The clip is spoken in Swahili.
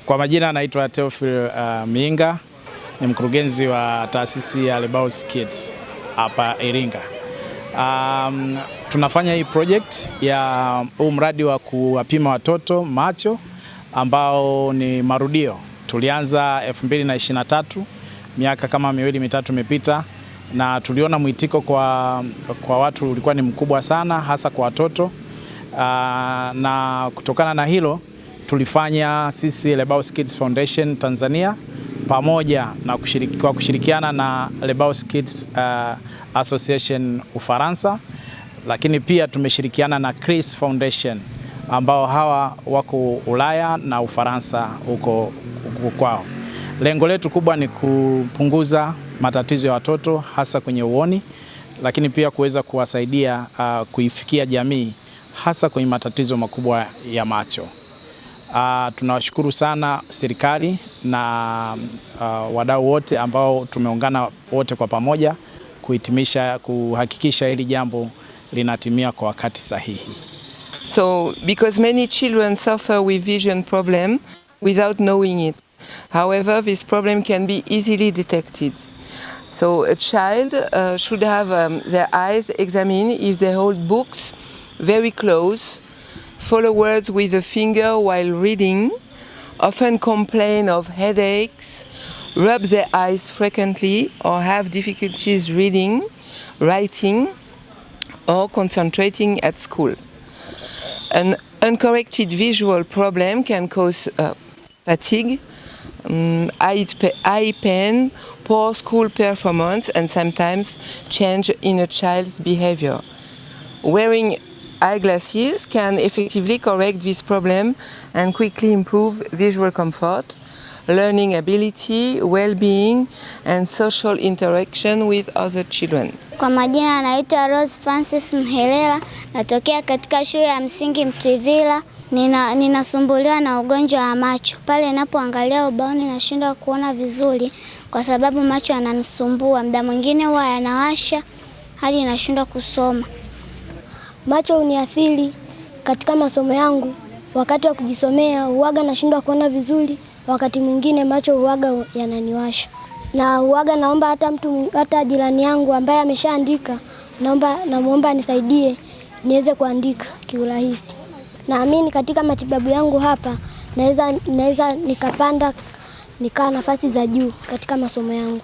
Kwa majina anaitwa Theophil Miinga, ni mkurugenzi wa taasisi ya Lebau's Kids hapa Iringa. Tunafanya hii project ya mradi wa kuwapima watoto macho ambao ni marudio. Tulianza 2023, miaka kama 2-3 imepita, na tuliona mwitiko kwa watu ulikuwa ni mkubwa sana, hasa kwa watoto. Na kutokana na hilo tulifanya sisi Lebau's Kids Foundation Tanzania pamoja na kushirikiana na Lebau's Kids Association Ufaransa, lakini pia tumeshirikiana na Chris Foundation ambao hawa wako Ulaya na Ufaransa huko kwao. Lengo letu kubwa ni kupunguza matatizo ya watoto hasa kwenye uoni, lakini pia kuweza kuwasaidia kuifikia jamii hasa kwenye matatizo makubwa ya macho. Tunawashukuru sana serikali na wadau wote ambao tumeungana wote kwa pamoja kuhakikisha hili jambo linatimia kwa wakati sahihi. So, because many children suffer with vision problem without knowing it. However, this problem can be easily detected. So, a child should have their eyes examined if they hold books very close, follow words with a finger while reading, often complain of headaches, rub their eyes frequently, or have difficulties reading, writing, or concentrating at school. An uncorrected visual problem can cause fatigue, eye pain, poor school performance, and sometimes change in a child's behavior. Wearing eyeglasses can effectively correct this problem and quickly improve visual comfort, learning ability, well-being, and social interaction with other children. Kwa majina anaitwa Rose Francis Mhelela, natokea katika shule ya msingi Mtwivila. Ninasumbuliwa na ugonjwa wa macho. Pale ninapoangalia ubaoni nashindwa kuona vizuri kwa sababu macho yananisumbua. Muda mwingine huwa yanawasha hadi nashindwa kusoma. Macho huniathiri katika masomo yangu. Wakati wa kujisomea huaga nashindwa kuona vizuri, wakati mwingine macho huaga yananiwasha. Na huaga naomba hata jirani yangu ambaye ameshaandika, namuomba anisaidie niweze kuandika kiurahisi. Naamini katika matibabu yangu hapa naweza nikapanda nikaa nafasi za juu katika masomo yangu.